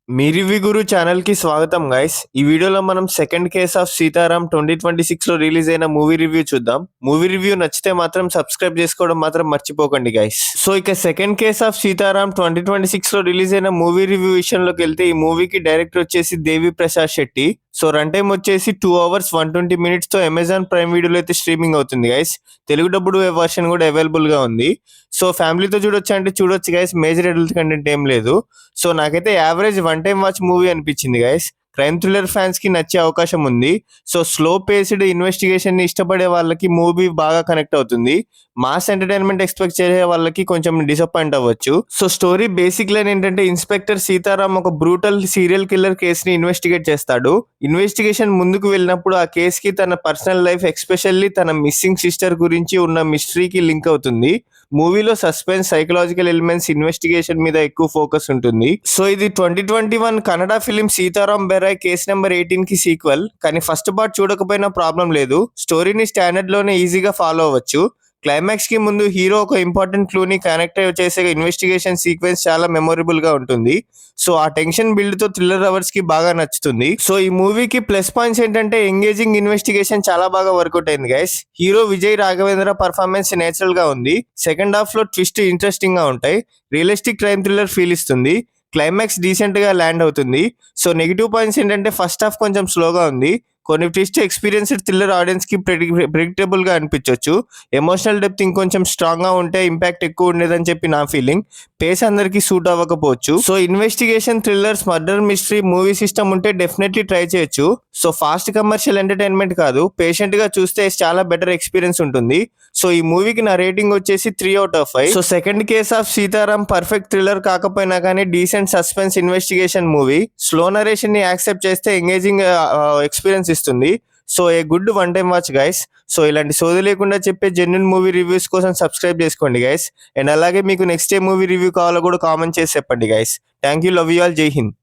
మీ review గురు channel కి స్వాగతం guys. ఈ వీడియోలో మనం సెకండ్ కేస్ ఆఫ్ సీతారాం 2026 లో రిలీజ్ అయిన మూవీ రివ్యూ చూద్దాం. మూవీ రివ్యూ నచ్చితే మాత్రం సబ్స్క్రైబ్ చేసుకోవడం మాత్రం మర్చిపోకండి గైస్. సో ఇక సెకండ్ కేస్ ఆఫ్ సీతారాం 2026 లో రిలీజ్ అయిన మూవీ రివ్యూ విషయంలోకి వెళ్తే ఈ మూవీకి డైరెక్టర్ వచ్చేసి Devi Prasad Shetty. So run time వచ్చేసి 2 hours 120 minutes తో అమెజాన్ ప్రైమ్ వీడియోలో అయితే స్ట్రీమింగ్ అవుతుంది గైస్. తెలుగు డబ్బుడు వర్షన్ కూడా అవైలబుల్ గా ఉంది. సో ఫ్యామిలీతో చూడొచ్చు అంటే చూడొచ్చు గైస్, మేజర్ అడల్ట్ కంటెంట్ ఏం లేదు. సో నాకైతే average one time watch movie అనిపించింది గైస్. క్రైమ్ థ్రిల్లర్ ఫ్యాన్స్ కి నచ్చే అవకాశం ఉంది. సో స్లో పేస్డ్ ఇన్వెస్టిగేషన్ ని ఇష్టపడే వాళ్ళకి మూవీ బాగా కనెక్ట్ అవుతుంది. మాస్ ఎంటర్టైన్మెంట్ ఎక్స్పెక్ట్ చేసే వాళ్ళకి కొంచెం డిసప్పాయింట్ అవ్వచ్చు. సో స్టోరీ బేసిక్ లైన్ ఏంటంటే, ఇన్స్పెక్టర్ సీతారాం ఒక బ్రూటల్ సీరియల్ కిల్లర్ కేసుని ఇన్వెస్టిగేట్ చేస్తాడు. ఇన్వెస్టిగేషన్ ముందుకు వెళ్ళినప్పుడు ఆ కేసుకి తన పర్సనల్ లైఫ్, ఎస్పెషల్లీ తన మిస్సింగ్ సిస్టర్ గురించి ఉన్న మిస్టరీకి లింక్ అవుతుంది. మూవీలో సస్పెన్స్, సైకలాజికల్ ఎలిమెంట్స్, ఇన్వెస్టిగేషన్ మీద ఎక్కువ ఫోకస్ ఉంటుంది. సో ఇది 2021 Kannada film Sitaram Benoy case number 18 కి సీక్వెల్. కానీ ఫస్ట్ పార్ట్ చూడకపోయినా ప్రాబ్లం లేదు, స్టోరీని స్టాండర్డ్ లోనే ఈజీగా ఫాలో అవ్వచ్చు. క్లైమాక్స్ కి ముందు హీరో ఒక ఇంపార్టెంట్ క్లూని కనెక్ట్ చేసే ఇన్వెస్టిగేషన్ సీక్వెన్స్ చాలా మెమొరబుల్ గా ఉంటుంది. సో ఆ టెన్షన్ బిల్డ్ తో థ్రిల్లర్ అవర్స్ కి బాగా నచ్చుతుంది. సో ఈ మూవీకి ప్లస్ పాయింట్స్ ఏంటంటే, ఎంగేజింగ్ ఇన్వెస్టిగేషన్ చాలా బాగా వర్కౌట్ అయింది guys. Hero Vijay Raghavendra performance natural గా ఉంది. సెకండ్ హాఫ్ లో ట్విస్ట్ ఇంట్రెస్టింగ్ గా ఉంటాయి. రియలిస్టిక్ క్రైమ్ థ్రిల్లర్ ఫీల్ ఇస్తుంది. క్లైమాక్స్ డీసెంట్ గా ల్యాండ్ అవుతుంది. సో నెగిటివ్ పాయింట్స్ ఏంటంటే, ఫస్ట్ హాఫ్ కొంచెం స్లోగా ఉంది. కొన్ని ట్విస్ట్ ఎక్స్పీరియన్స్డ్ థ్రిల్లర్ ఆడియన్స్ కి ప్రెడిక్టబుల్ గా అనిపించవచ్చు. ఎమోషనల్ డెప్త్ ఇంకొంచెం స్ట్రాంగ్ గా ఉంటే ఇంపాక్ట్ ఎక్కువ ఉండేదని చెప్పి నా ఫీలింగ్. పేస్ అందరికి సూట్ అవ్వకపోవచ్చు. So investigation, thrillers, murder mystery movie సిస్టమ్ ఉంటే డెఫినెట్లీ ట్రై చేయొచ్చు. సో ఫాస్ట్ కమర్షియల్ ఎంటర్టైన్మెంట్ కాదు, పేషెంట్ గా చూస్తే చాలా బెటర్ ఎక్స్పీరియన్స్ ఉంటుంది. సో ఈ మూవీకి నా రేటింగ్ వచ్చేసి 3 out of 5. So second case of Sitaram perfect thriller కాకపోయినా కానీ decent suspense investigation movie. Slow narration ని యాక్సెప్ట్ చేస్తే ఎంగేజింగ్ ఎక్స్పీరియన్స్ ఇస్తుంది. So a good one time watch guys. So ఇలాంటి సోది లేకుండా చెప్పే జెన్యున్ మూవీ రివ్యూస్ కోసం సబ్స్క్రైబ్ చేసుకోండి గైస్. అండ్ అలాగే మీకు నెక్స్ట్ ఏ మూవీ రివ్యూ కావాలో కూడా కామెంట్ చేసి చెప్పండి guys. Thank you, love you all, జై హింద్.